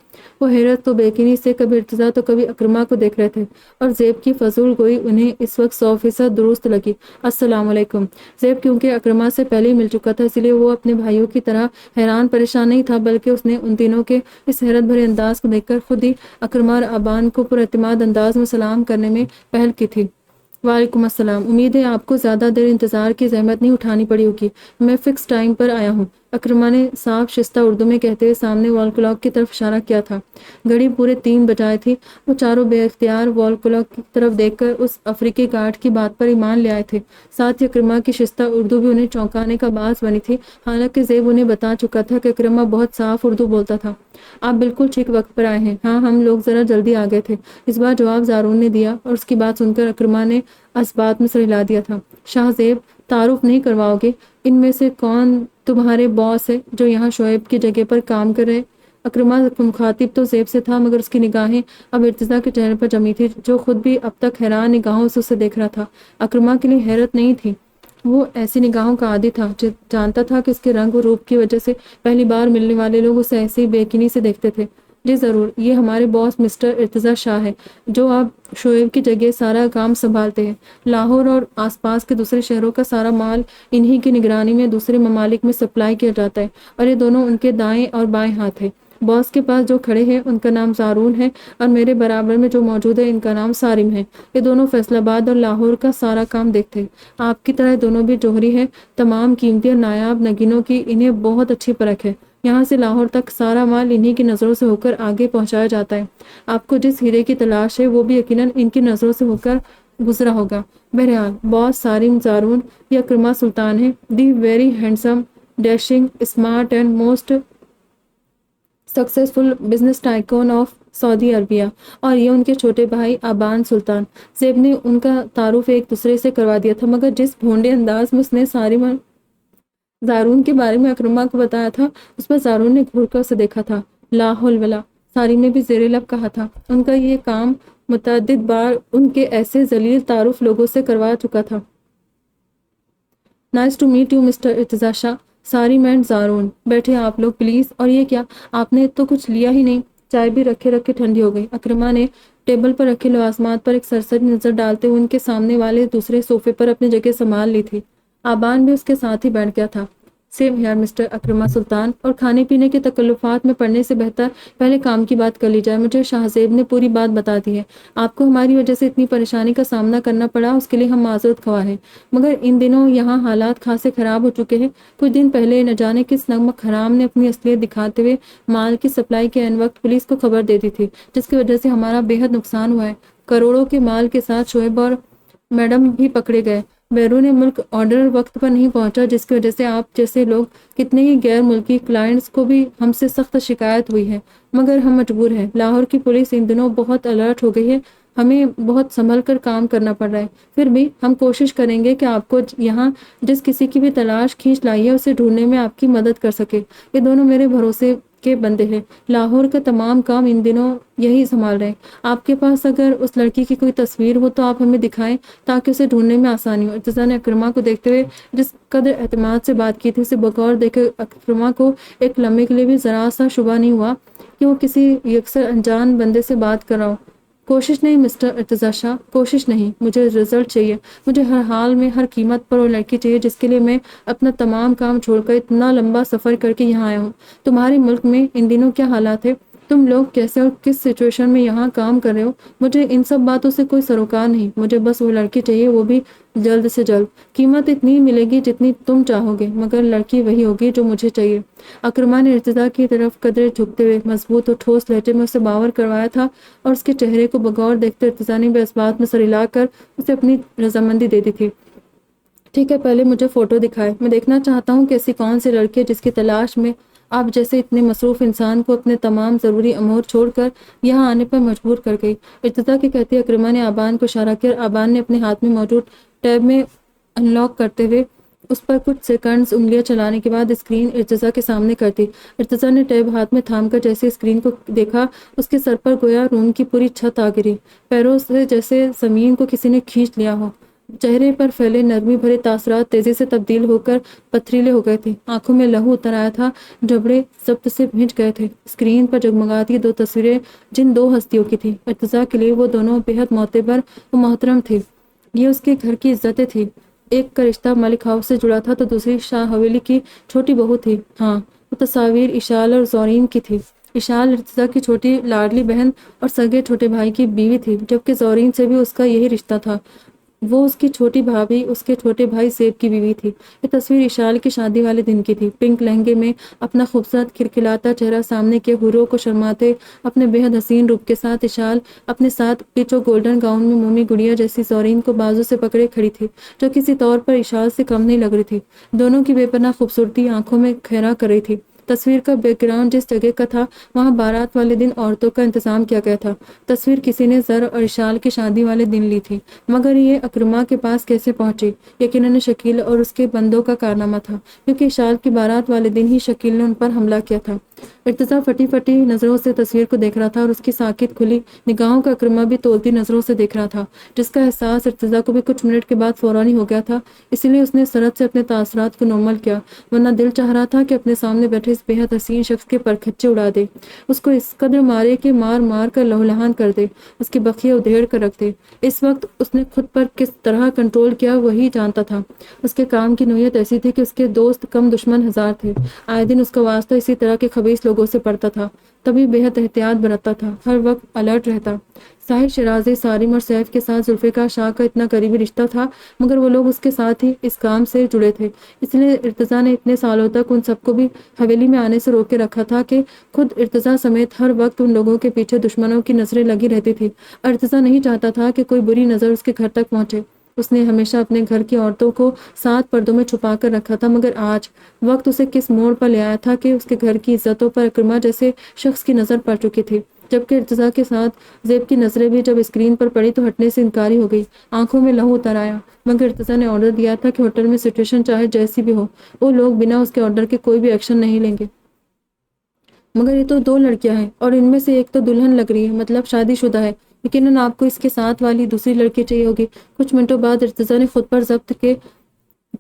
وہ حیرت تو بے یقینی سے کبھی ارتضیٰ تو کبھی اکرما کو دیکھ رہے تھے، اور زیب کی فضول گوئی انہیں اس وقت 100% درست لگی۔ السلام علیکم۔ زیب کیونکہ اکرما سے پہلے ہی مل چکا تھا، اسی لیے وہ اپنے بھائیوں کی طرح حیران پریشان نہیں تھا، بلکہ اس نے ان تینوں کے اس حیرت بھرے انداز کو دیکھ کر خود ہی اکرما اور ابان کو پر اعتماد انداز میں سلام کرنے میں پہل کی تھی۔ وعلیکم السلام، امید ہے آپ کو زیادہ دیر انتظار کی زحمت نہیں اٹھانی پڑی ہوگی، میں فکس ٹائم پر آیا ہوں، اکرما نے صاف شستہ اردو میں کہتے ہوئے سامنے وال کلاک کی طرف اشارہ کیا تھا۔ گھڑی پورے 3 بجائے تھی۔ وہ چاروں بے اختیار وال کلاک کی طرف دیکھ کر اس افریقی گارڈ کی بات پر ایمان لے آئے تھے، ساتھ ہی اکرما کی شستہ اردو بھی انہیں چونکانے کا باعث بنی تھی، حالانکہ زیب انہیں بتا چکا تھا کہ اکرما بہت صاف اردو بولتا تھا۔ آپ بالکل ٹھیک وقت پر آئے ہیں، ہاں ہم لوگ ذرا جلدی آ گئے تھے، اس بار جواب زارون نے دیا، اور اس کی بات سن کر اکرما نے اس بات میں سر ہلا دیا تھا۔ شاہ زیب، تعارف نہیں کرواؤ گے؟ ان میں سے کون تمہارے باس ہے جو یہاں شعیب کی جگہ پر کام کر رہے؟ اکرما مخاطب تو زیب سے تھا، مگر اس کی نگاہیں اب ارتضیٰ کے چہرے پر جمی تھی، جو خود بھی اب تک حیران نگاہوں سے اسے دیکھ رہا تھا۔ اکرما کے لیے حیرت نہیں تھی، وہ ایسی نگاہوں کا عادی تھا، جانتا تھا کہ اس کے رنگ و روپ کی وجہ سے پہلی بار ملنے والے لوگ اسے ایسی بے یقینی سے دیکھتے تھے۔ جی ضرور، یہ ہمارے باس مسٹر ارتضیٰ شاہ ہے، جو اب شعیب کی جگہ سارا کام سنبھالتے ہیں۔ لاہور اور آس پاس کے دوسرے شہروں کا سارا مال انہی کی نگرانی میں دوسرے ممالک میں سپلائی کیا جاتا ہے، اور یہ دونوں ان کے دائیں اور بائیں ہاتھ ہیں۔ باس کے پاس جو کھڑے ہیں ان کا نام زارون ہے، اور میرے برابر میں جو موجود ہے ان کا نام سارم ہے۔ یہ دونوں فیصل آباد اور لاہور کا سارا کام دیکھتے ہیں۔ آپ کی طرح دونوں بھی جوہری ہیں، تمام قیمتی اور نایاب نگینوں کی انہیں بہت اچھی پرکھ ہے۔ یہاں سے لاہور تک سارا مال انہی کی نظروں سے ہو کر آگے پہنچایا جاتا ہے۔ آپ کو جس ہیرے کی تلاش ہے وہ بھی یقیناً ان کی نظروں سے ہو کر گزرا ہوگا۔ بہرحال باس سارم زارون یہ اکرما سلطان ہے، the very handsome, dashing, smart and most successful business tycoon of Saudi Arabia, اور یہ ان کے چھوٹے بھائی ابان سلطان۔ زیب نے ان کا تعارف ایک دوسرے سے کروا دیا تھا، مگر جس بھونڈے انداز میں اس نے سارم زارون کے بارے میں اکرما کو بتایا تھا، اس پر زارون نے گھور کر اسے دیکھا تھا۔ لا حول ولا، سارم نے بھی زیر لب کہا تھا۔ ان کا یہ کام متعدد بار ان کے ایسے ذلیل تعارف لوگوں سے کروا چکا تھا۔ Nice to meet you mister Irtaza Shah, Saarim and Zaroon, بیٹھے آپ لوگ پلیز۔ اور یہ کیا، آپ نے تو کچھ لیا ہی نہیں؟ چائے بھی رکھے رکھے ٹھنڈی ہو گئی۔ اکرما نے ٹیبل پر رکھے لوازمات پر ایک سرسری نظر ڈالتے ہوئے ان کے سامنے والے دوسرے صوفے پر اپنی جگہ سنبھال لی تھی۔ آبان بھی اس کے ساتھ ہی بیٹھ گیا تھا۔ سیم ہیئر مسٹر اکرما سلطان، اور کھانے پینے کے تکلفات میں پڑنے سے بہتر پہلے کام کی بات کر لی جائے۔ مجھے شاہ زیب نے پوری بات بتا دی ہے۔ آپ کو ہماری وجہ سے اتنی پریشانی کا سامنا کرنا پڑا، اس کے لیے ہم معذرت خواہ ہیں، مگر ان دنوں یہاں حالات خاصے خراب ہو چکے ہیں۔ کچھ دن پہلے نہ جانے کس نمک حرام نے اپنی اصلیت دکھاتے ہوئے مال کی سپلائی کے عین وقت پولیس کو خبر دے دی تھی، جس کی وجہ سے ہمارا بے حد نقصان ہوا ہے۔ کروڑوں کے مال کے ساتھ شعیب اور میڈم بھی پکڑے گئے۔ بیرون ملک آرڈر وقت پر نہیں پہنچا، جس کی وجہ سے آپ جیسے لوگ کتنے ہی غیر ملکی کلائنٹس کو بھی ہم سے سخت شکایت ہوئی ہے، مگر ہم مجبور ہیں۔ لاہور کی پولیس ان دنوں بہت الرٹ ہو گئی ہے، ہمیں بہت سنبھل کر کام کرنا پڑ رہا ہے۔ پھر بھی ہم کوشش کریں گے کہ آپ کو یہاں جس کسی کی بھی تلاش کھینچ لائی ہے اسے ڈھونڈنے میں آپ کی مدد کر سکے۔ یہ دونوں میرے بھروسے کے بندے ہیں، لاہور کا تمام کام ان دنوں یہی سنبھال رہے ہیں۔ آپ کے پاس اگر اس لڑکی کی کوئی تصویر ہو تو آپ ہمیں دکھائیں تاکہ اسے ڈھونڈنے میں آسانی ہو۔ ارتضیٰ نے اکرما کو دیکھتے ہوئے جس قدر اعتماد سے بات کی تھی، اسے بغور دیکھے اکرما کو ایک لمحے کے لیے بھی ذرا سا شبہ نہیں ہوا کہ وہ کسی یکسر انجان بندے سے بات کر رہا ہو۔ کوشش نہیں مسٹر ارتضیٰ شاہ، کوشش نہیں، مجھے رزلٹ چاہیے۔ مجھے ہر حال میں ہر قیمت پر وہ لڑکی چاہیے جس کے لیے میں اپنا تمام کام چھوڑ کر اتنا لمبا سفر کر کے یہاں آیا ہوں۔ تمہارے ملک میں ان دنوں کیا حالات ہے؟ تم لوگ کیسے اور کس سچویشن میں یہاں کام کر رہے ہو، مجھے ان سب باتوں سے کوئی سروکار نہیں، مجھے بس وہ لڑکی چاہیے، وہ بھی جلد سے جلد۔ قیمت اتنی ملے گی جتنی تم چاہو گے، مگر لڑکی وہی ہوگی جو مجھے چاہیے۔ اکرما نے ارتضیٰ کی طرف قدرے جھکتے ہوئے مضبوط اور ٹھوس لہجے میں اسے باور کروایا تھا، اور اس کے چہرے کو بغور دیکھتے ارتضیٰ نے بھی اس بات میں سر ہلا کر اسے اپنی رضامندی دے دی تھی۔ ٹھیک ہے، پہلے مجھے فوٹو دکھائے، میں دیکھنا چاہتا ہوں کہ ایسی کون سی لڑکی ہے جس کی تلاش میں آپ جیسے اتنے مصروف انسان کو اپنے تمام ضروری امور چھوڑ کر یہاں آنے پر مجبور کر گئی۔ ارتضیٰ کے کہتے اکرما نے آبان کو اشارہ کیا، اور آبان نے اپنے ہاتھ میں موجود ٹیب میں ان لاک کرتے ہوئے اس پر کچھ سیکنڈز انگلیاں چلانے کے بعد اسکرین ارتضیٰ کے سامنے کر دی۔ ارتضیٰ نے ٹیب ہاتھ میں تھام کر جیسے اسکرین کو دیکھا، اس کے سر پر گویا روم کی پوری چھت آ گری، پیروں سے جیسے زمین کو کسی نے کھینچ لیا ہو۔ چہرے پر پھیلے نرمی بھرے تاثرات تیزی سے تبدیل ہو کر پتھریلے ہو گئے تھے، آنکھوں میں لہو اتر آیا تھا، جبڑے ضبط سے بھیج گئے تھے۔ اسکرین پر جگمگاتی دو تصویریں جن دو ہستیوں کی تھیں، ارتضیٰ کے لیے وہ دونوں بےحد معتبر و محترم تھے، یہ اس کے گھر کی عزتیں تھیں۔ ایک کا رشتہ ملک ہاؤس سے جڑا تھا تو دوسری شاہ حویلی کی چھوٹی بہو تھی۔ ہاں، وہ تصاویر اشال اور زورین کی تھی۔ اشال ارتضیٰ کی چھوٹی لاڈلی بہن اور سگے چھوٹے بھائی کی بیوی تھی، جبکہ زورین سے بھی اس کا یہی رشتہ تھا، وہ اس کی چھوٹی بھابھی اس کے چھوٹے بھائی زیب کی بیوی تھی۔ یہ تصویر اشال کی شادی والے دن کی تھی۔ پنک لہنگے میں اپنا خوبصورت کھلکھلاتا چہرہ سامنے کے حوروں کو شرماتے اپنے بے حد حسین روپ کے ساتھ اشال اپنے ساتھ پیچو گولڈن گاؤن میں مومی گڑیا جیسی زورین کو بازو سے پکڑے کھڑی تھی، جو کسی طور پر اشال سے کم نہیں لگ رہی تھی۔ دونوں کی بے پناہ خوبصورتی آنکھوں میں ٹھہرا کر رہی تھی۔ تصویر کا بیک گراؤنڈ جس جگہ کا تھا وہاں بارات والے دن عورتوں کا انتظام کیا گیا تھا۔ تصویر کسی نے زر اور اشال کی شادی والے دن لی تھی، مگر یہ اکرما کے پاس کیسے پہنچی؟ یقیناً شکیل اور اس کے بندوں کا کارنامہ تھا، کیونکہ اشال کی بارات والے دن ہی شکیل نے ان پر حملہ کیا تھا۔ ارتضیٰ پھٹی پھٹی نظروں سے تصویر کو دیکھ رہا تھا، اور اس کی ساکت کھلی نگاہوں کا اکرما بھی تولتی نظروں سے دیکھ رہا تھا، جس کا احساس ارتضیٰ کو بھی کچھ منٹ کے بعد فوراً ہو گیا تھا۔ اسی لیے اس نے سرعت سے اپنے تاثرات کو نورمل کیا، ورنہ دل چاہ رہا تھا کہ اپنے سامنے بیٹھے اس بے حد حسین شخص کے پرکھچے اڑا دے، اس کو اس قدر مارے کہ مار مار کر لہولہان کر دے، اس کے بخیے ادھیڑ کر رکھ دے۔ اس وقت اس نے خود پر کس طرح کنٹرول کیا وہی جانتا تھا۔ اس کے کام کی نوعیت ایسی تھی کہ اس کے دوست کم دشمن ہزار تھے، آئے دن اس کا واسطہ اسی طرح کے خبیث لوگوں سے پڑتا تھا، تبھی بے حد احتیاط برتتا تھا، ہر وقت الرٹ رہتا۔ ساحر شیرازی، سارم اور سیف کے ساتھ ذوالفقار شاہ کا اتنا قریبی رشتہ تھا، مگر وہ لوگ اس کے ساتھ ہی اس کام سے جڑے تھے، اس لیے ارتضیٰ نے اتنے سالوں تک ان سب کو بھی حویلی میں آنے سے روک کے رکھا تھا کہ خود ارتضیٰ سمیت ہر وقت ان لوگوں کے پیچھے دشمنوں کی نظریں لگی رہتی تھی۔ ارتضیٰ نہیں چاہتا تھا کہ کوئی بری نظر اس کے گھر تک پہنچے۔ اس نے ہمیشہ اپنے گھر کی عورتوں کو 7 پردوں میں چھپا کر رکھا تھا، مگر آج وقت اسے کس موڑ پر لے آیا تھا کہ اس کے گھر کی عزتوں پر اکرما جیسے شخص کی نظر پڑ چکی تھی۔ جبکہ ارتضیٰ کے ساتھ زیب کی نظریں بھی جب اسکرین پر پڑی تو ہٹنے سے انکاری ہو گئی، آنکھوں میں لہو اتر آیا، مگر ارتضیٰ نے آرڈر دیا تھا کہ ہوٹل میں سچویشن چاہے جیسی بھی ہو، وہ لوگ بنا اس کے آرڈر کے کوئی بھی ایکشن نہیں لیں گے۔ مگر یہ تو 2 لڑکیاں ہیں، اور ان میں سے ایک تو دلہن لگ رہی ہے، مطلب شادی شدہ ہے، یقیناً آپ کو اس کے ساتھ والی دوسری لڑکی چاہیے ہوگی۔ کچھ منٹوں بعد ارتضیٰ نے خود پر ضبط کے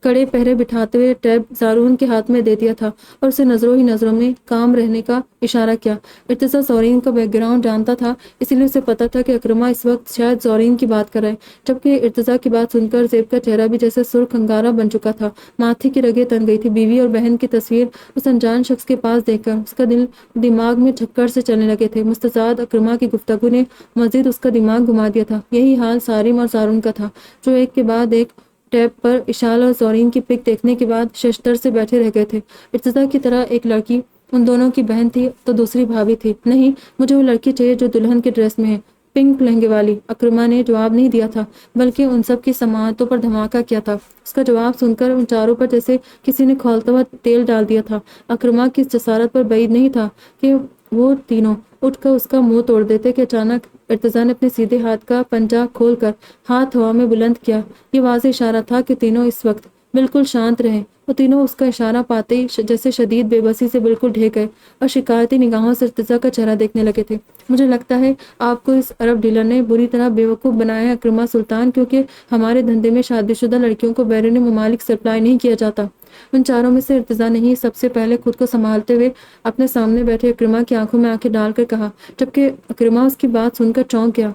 کڑے پہرے بٹھاتے ہوئے ٹیب زارون کے ہاتھ میں دے دیا تھا اور اسے نظروں ہی نظروں میں کام رہنے کا اشارہ کیا۔ ارتضیٰ زورین کا بیک گراؤنڈ جانتا تھا، اسی لیے اسے پتا تھا کہ اکرما اس وقت شاید زورین کی بات کر رہا ہے، جبکہ ارتضیٰ کی بات سن کر زیب کا چہرہ بھی جیسے سرخ انگارہ بن چکا تھا، ماتھے کی رگیں تن گئی تھی۔ بیوی اور بہن کی تصویر اس انجان شخص کے پاس دیکھ کر اس کا دل دماغ میں جھکڑ سے چلنے لگے تھے۔ مستزاد اکرما کی گفتگو نے مزید اس کا دماغ گھما دیا تھا۔ یہی حال سارم اور زارون کا تھا، جو ایک کے بعد ایک ٹیب پر اشال اور زورین کی پک دیکھنے کے بعد ششدر سے بیٹھے رہ گئے تھے۔ ارتضیٰ کی طرح ایک لڑکی ان دونوں کی بہن تھی تو دوسری بھابھی تھی۔ نہیں، مجھے وہ لڑکی چاہیے جو دلہن کے ڈریس میں ہے، پنک لہنگے والی۔ اکرما نے جواب نہیں دیا تھا، بلکہ ان سب کی سماعتوں پر دھماکہ کیا تھا۔ اس کا جواب سن کر ان چاروں پر جیسے کسی نے کھولتا ہوا تیل ڈال دیا تھا۔ اکرما کی اس جسارت پر بعید نہیں تھا کہ وہ تینوں اٹھ کر اس کا منہ توڑ دیتے کہ اچانک ارتضیٰ نے اپنے سیدھے ہاتھ کا پنجہ کھول کر ہاتھ ہوا میں بلند کیا۔ یہ واضح اشارہ تھا کہ تینوں اس وقت بالکل شانت رہیں۔ وہ تینوں اس کا اشارہ پاتے ہی جیسے شدید بے بسی سے بالکل ڈھک گئے اور شکایتی نگاہوں سے ارتضیٰ کا چہرہ دیکھنے لگے تھے۔ مجھے لگتا ہے آپ کو اس عرب ڈیلر نے بری طرح بیوقوف بنایا ہے اکرما سلطان، کیونکہ ہمارے دھندے میں شادی شدہ لڑکیوں کو بیرون ممالک سپلائی نہیں کیا جاتا۔ ان چاروں میں سے ارتضیٰ نے ہی سب سے پہلے خود کو سنبھالتے ہوئے اپنے سامنے بیٹھے اکرما کی آنکھوں میں آنکھیں ڈال کر کہا، جبکہ اکرما اس کی بات سن کر چونک گیا۔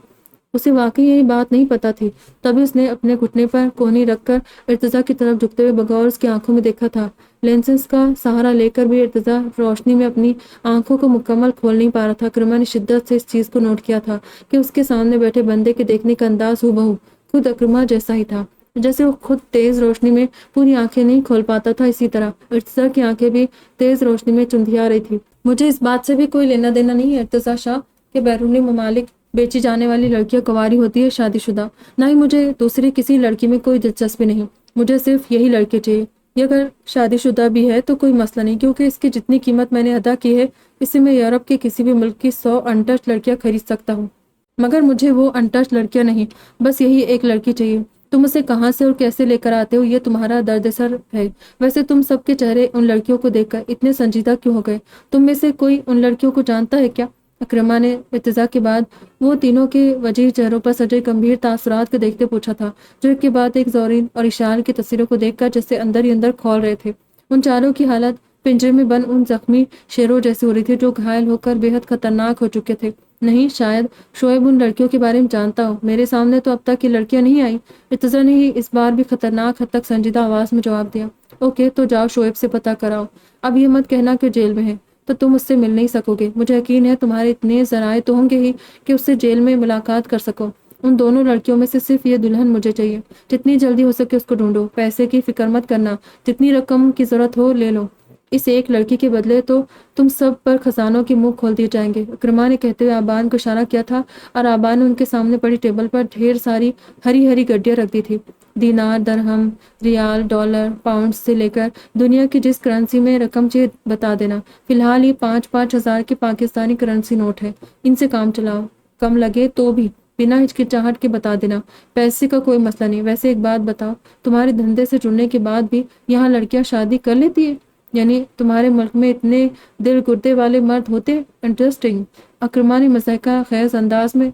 اسے واقعی یہی بات نہیں پتا تھی، تبھی اس نے اپنے گھٹنے پر کونی رکھ کر ارتضیٰ کی طرف جھکتے ہوئے بغور اس کی آنکھوں میں دیکھا تھا۔ لینسز کا سہارا لے کر بھی ارتضیٰ روشنی میں اپنی آنکھوں کو مکمل کھول نہیں پا رہا تھا۔ اکرما نے شدت سے اس چیز کو نوٹ کیا تھا کہ اس کے سامنے بیٹھے بندے کے دیکھنے کا انداز ہو بہو خود اکرما جیسا ہی تھا۔ جیسے وہ خود تیز روشنی میں پوری آنکھیں نہیں کھول پاتا تھا، اسی طرح ارتضیٰ کی آنکھیں بھی تیز روشنی میں چندھیا رہی تھی۔ مجھے اس بات سے بھی کوئی لینا دینا نہیں ہے ارتضیٰ شاہ کہ بیرونی ممالک بیچی جانے والی لڑکیاں کنواری ہوتی ہے، شادی شدہ، نہ ہی مجھے دوسری کسی لڑکی میں کوئی دلچسپی نہیں۔ مجھے صرف یہی لڑکے چاہیے۔ یہ اگر شادی شدہ بھی ہے تو کوئی مسئلہ نہیں، کیونکہ اس کی جتنی قیمت میں نے ادا کی ہے اس سے میں یورپ کے کسی بھی ملک کی 100 انٹچ لڑکیاں خرید سکتا ہوں، مگر مجھے وہ انٹچ لڑکیاں نہیں، بس یہی ایک لڑکی چاہیے۔ تم اسے کہاں سے اور کیسے لے کر آتے ہو یہ تمہارا درد سر ہے۔ ویسے تم سب کے چہرے ان لڑکیوں کو دیکھ کر اتنے سنجیدہ کیوں ہو گئے؟ تم میں سے کوئی ان لڑکیوں کو جانتا ہے کیا؟ اکرما نے ارتضیٰ کے بعد وہ تینوں کے وجیح چہروں پر سجے گمبھیر تاثرات کو دیکھتے پوچھا تھا، جو ایک کے بعد ایک زورین اور اشار کی تصویروں کو دیکھ کر جیسے اندر ہی اندر کھول رہے تھے۔ ان چاروں کی حالت پنجرے میں بند ان زخمی شیروں جیسی ہو رہی تھی جو گھائل ہو کر بے حد خطرناک ہو چکے تھے۔ نہیں، شاید شعیب ان لڑکیوں کے بارے میں جانتا ہو، میرے سامنے تو اب تک یہ لڑکیاں نہیں آئیں۔ ارتضیٰ نے ہی اس بار بھی خطرناک حد تک سنجیدہ آواز میں جواب دیا۔ اوکے، تو جاؤ شعیب سے پتہ کراؤ۔ اب یہ مت کہنا کہ جیل میں ہے تو تم اس سے مل نہیں سکو گے۔ مجھے یقین ہے تمہارے اتنے ذرائع تو ہوں گے ہی کہ اس سے جیل میں ملاقات کر سکو۔ ان دونوں لڑکیوں میں سے صرف یہ دلہن مجھے چاہیے۔ جتنی جلدی ہو سکے اس کو ڈھونڈو، پیسے کی فکر مت کرنا، جتنی رقم کی ضرورت ہو لے لو، اس ایک لڑکی کے بدلے تو تم سب پر خزانوں کے منہ کھول دیے جائیں گے۔ اکرما نے کہتے ہوئے آبان کو اشارہ کیا تھا اور آبان نے ان کے سامنے پڑی ٹیبل پر ڈھیر ساری ہری ہری گڈیاں رکھ دی تھی۔ دینار، درہم، ریال، ڈالر، پاؤنڈ سے لے کر دنیا کی جس کرنسی میں رقم چاہیے بتا دینا۔ فی الحال یہ 5-5 ہزار کے پاکستانی کرنسی نوٹ ہے، ان سے کام چلاؤ، کم لگے تو بھی بنا ہچکچاہٹ کے بتا دینا، پیسے کا کوئی مسئلہ نہیں۔ ویسے ایک بات بتاؤ، تمہارے دھندے سے جڑنے کے بعد بھی یہاں لڑکیاں شادی کر لیتی ہے؟ یعنی تمہارے ملک میں اتنے دل گردے والے مرد ہوتے؟ انٹرسٹنگ، اکرما نے مضحکہ خیز انداز میں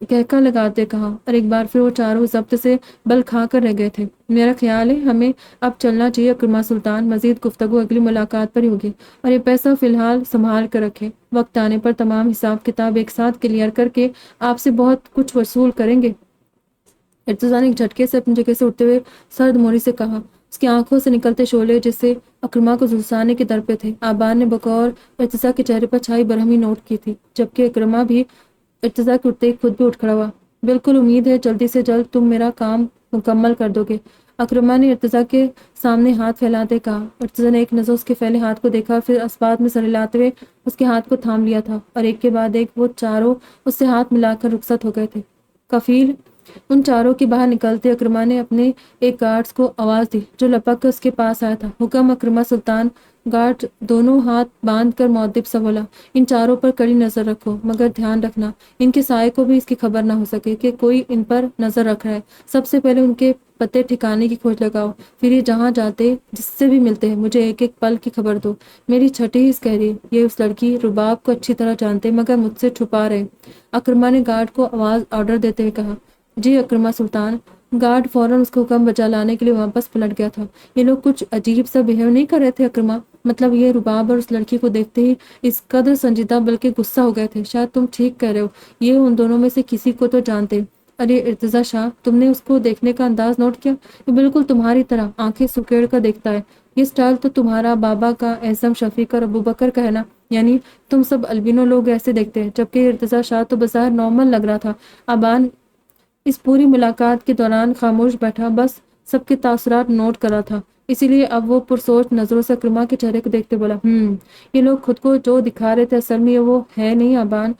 کہکا لگاتے کہا، اور ایک بار پھر وہ چاروں ضبط سے بل کھا کر رہ گئے تھے۔ میرا خیال ہے ہمیں اب چلنا چاہیے اکرما سلطان، مزید گفتگو اگلی ملاقات پر ہی ہوگی، اور یہ پیسہ فی الحال سنبھال کر رکھیں، وقت آنے پر تمام حساب کتاب ایک ساتھ کلیئر کر کے آپ سے بہت کچھ وصول کریں گے۔ ارتضیٰ نے ایک جھٹکے سے اپنی جگہ سے اٹھتے ہوئے سرد موری سے کہا، اس کی آنکھوں سے نکلتے شعلے جسے اکرما کو جھلسانے کے در پہ تھے۔ آبان نے بغور ارتضیٰ کے چہرے پر چھائی برہمی نوٹ کی تھی، جبکہ اکرما بھی ارتضیٰ کے اٹھتے ہی خود بھی اٹھ کھڑا ہوا۔ بالکل، امید ہے جلدی سے جلد تم میرا کام مکمل کر دو گے، اکرما نے ارتضیٰ کے سامنے ہاتھ پھیلاتے کہا۔ ارتضیٰ نے ایک نظر اس کے پھیلے ہاتھ کو دیکھا، پھر اسبات میں سر ہلاتے ہوئے اس کے ہاتھ کو تھام لیا تھا، اور ایک کے بعد ایک وہ چاروں اس سے ہاتھ ملا کر رخصت ہو گئے تھے۔ کفیل، ان چاروں کے باہر نکلتے اکرما نے اپنے ایک گارڈز کو آواز دی جو لپک کر اس کے پاس آیا تھا۔ حکم اکرما سلطان۔ گارڈ دونوں ہاتھ باندھ کر مؤدب سے بولا، ان چاروں پر کڑی نظر رکھو، مگر دھیان رکھنا ان کے سائے کو بھی اس کی خبر نہ ہو سکے کہ کوئی ان پر نظر رکھ رہا ہے۔ سب سے پہلے ان کے پتے ٹھکانے کی کھوج لگاؤ، پھر یہ جہاں جاتے جس سے بھی ملتے ہیں مجھے ایک ایک پل کی خبر دو۔ میری چھٹی حص کہہ رہی، یہ اس لڑکی رباب کو اچھی طرح جانتے مگر مجھ سے چھپا رہے۔ اکرما نے گارڈ کو آرڈر دیتے ہوئے کہا، جی اکرما سلطان۔ گارڈ فوراً اس کو حکم بجا لانے کے لیے واپس پلٹ گیا تھا۔ یہ لوگ کچھ عجیب سا بہیو نہیں کر رہے تھے اکرما؟ مطلب یہ رباب اور اس لڑکی کو دیکھتے ہی اس قدر سنجیدہ بلکہ غصہ ہو گئے تھے؟ شاید تم ٹھیک کہہ رہے ہو، یہ ان دونوں میں سے کسی کو تو جانتے۔ ارے ارتضیٰ شاہ، تم نے اس کو دیکھنے کا انداز نوٹ کیا؟ یہ بالکل تمہاری طرح آنکھیں سکیڑ کر دیکھتا ہے۔ یہ سٹائل تو تمہارا بابا کا، اعظم شفیق اور ابو بکر کا ہے نا؟ یعنی تم سب البینو لوگ ایسے دیکھتے ہیں، جبکہ ارتضیٰ شاہ تو بظاہر نارمل لگ رہا تھا۔ آبان اس پوری ملاقات کے دوران خاموش بیٹھا، بس سب کے تاثرات نوٹ کر رہا تھا، اسی لیے اب وہ پرسوچ نظروں سے اکرما کے چہرے کو دیکھتے بولا، یہ لوگ خود کو جو دکھا رہے تھے اصل میں وہ ہے نہیں آبان۔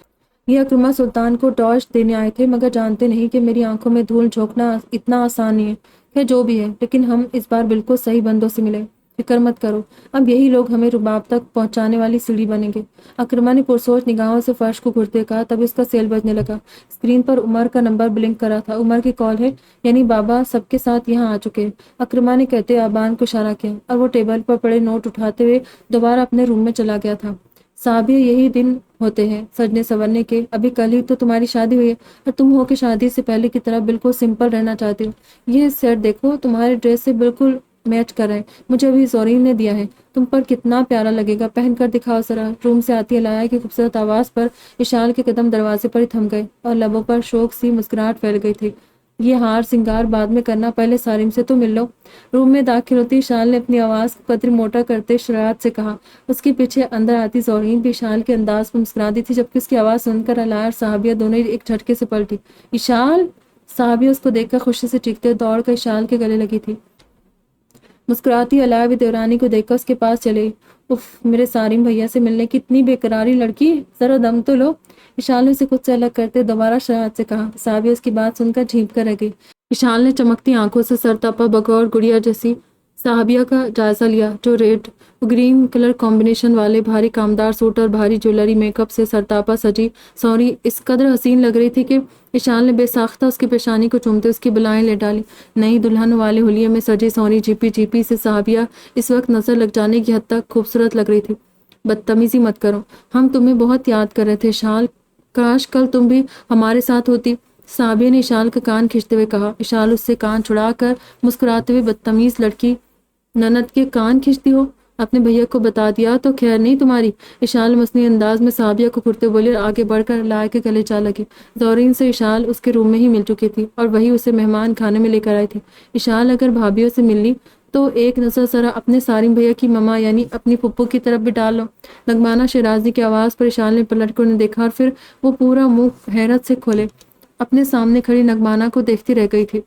یہ اکرما سلطان کو ٹارچ دینے آئے تھے، مگر جانتے نہیں کہ میری آنکھوں میں دھول جھونکنا اتنا آسان نہیں ہے۔ خیر جو بھی ہے، لیکن ہم اس بار بالکل صحیح بندوں سے ملے، فکر مت کرو، اب یہی لوگ ہمیں رباب تک پہنچانے والی سیڑھی بنیں گے۔ اکرما نے پرسوچ نگاہوں سے فرش کو گھرتے کہا، تب اس کا سیل بجنے لگا۔ اسکرین پر عمر کا نمبر بلنک کر رہا تھا۔ عمر کی کال ہے، یعنی بابا سب کے ساتھ یہاں آ چکے۔ اکرما نے کہتے آبان کو اشارہ کیا اور وہ ٹیبل پر پڑے نوٹ اٹھاتے ہوئے دوبارہ اپنے روم میں چلا گیا تھا۔ صاحب یہی دن ہوتے ہیں سجنے سورنے کے، ابھی کل ہی تو تمہاری شادی ہوئی ہے اور تم ہو کہ شادی سے پہلے کی طرح بالکل سمپل رہنا چاہتے ہو۔ یہ سیٹ دیکھو، تمہارے ڈریس سے بالکل میچ کر رہے ہیں، مجھے ابھی زورین نے دیا ہے، تم پر کتنا پیارا لگے گا، پہن کر دکھاؤ ذرا۔ روم سے آتی علایا کی خوبصورت آواز پر اشال کے قدم دروازے پر ہی تھم گئے اور لبوں پر شوق سی مسکراہٹ پھیل گئی تھی۔ یہ ہار سنگار بعد میں کرنا، پہلے سارم سے تو مل لو۔ روم میں داخل ہوتی اشال نے اپنی آواز کو قدر موٹا کرتے شرارت سے کہا۔ اس کے پیچھے اندر آتی زورین بھی اشال کے انداز پر مسکراتی تھی، جبکہ اس کی آواز سن کر علایا اور صحابیہ دونوں ہی ایک جھٹکے سے پلٹی۔ اشال! صحابیہ اس کو دیکھ کر خوشی سے چیختے دوڑ کر اشال کے گلے لگی تھی۔ مسکراتی علایا بھی دیورانی کو دیکھ کر اس کے پاس چلے۔ اف، میرے سارم بھیا سے ملنے کی اتنی بے قراری لڑکی، ذرا دم تو لو۔ اشال نے اسے خود سے الگ کرتے دوبارہ شرارت سے کہا۔ صحابیہ اس کی بات سن کر جھینپ کر رہ گئی۔ اشال نے چمکتی آنکھوں سے سرتاپا بغور گڑیا جیسی صحابیہ کا جائزہ لیا، جو ریڈ گرین کلر کمبینیشن والے بھاری کامدار سوٹ اور بھاری جویلری میک اپ سے سرتاپا سجی سوری اس قدر حسین لگ رہی تھی کہ اشال نے بے ساختہ اس کی پیشانی کو چومتے اس کی بلائیں لے ڈالی۔ نئی دلہن والے حلیے میں سجی سوری جیپی جیپی سے صحابیہ اس وقت نظر لگ جانے کی حد تک خوبصورت لگ رہی تھی۔ بدتمیزی مت کرو، ہم تمہیں بہت یاد کر رہے تھے اشال، کاش کل تم بھی ہمارے ساتھ ہوتی۔ صحابیہ نے اشال کا کان کھینچتے ہوئے کہا۔ اشال اس سے کان چھڑا کر مسکراتے ہوئے، بدتمیز لڑکی، نند کے کان کھینچتی ہو؟ اپنے بھیا کو بتا دیا تو خیر نہیں تمہاری۔ اشال مصنوعی انداز میں صحابیہ کو گھرتے بولی اور آگے بڑھ کر علایا کے گلے جا لگی۔ زورین سے اشال اس کے روم میں ہی مل چکی تھی اور وہی اسے مہمان کھانے میں لے کر آئی تھی۔ اشال اگر بھابھیوں سے ملنی تو ایک نظر ذرا اپنے سارم بھیا کی مما یعنی اپنی پھپھو کی طرف بھی ڈال لو۔ نگمانہ شیرازی کی آواز پر اشال نے پلٹ کر انہیں دیکھا اور پھر وہ پورا منہ حیرت سے کھولے اپنے سامنے کھڑی نگمانہ کو دیکھتی رہ گئی تھی۔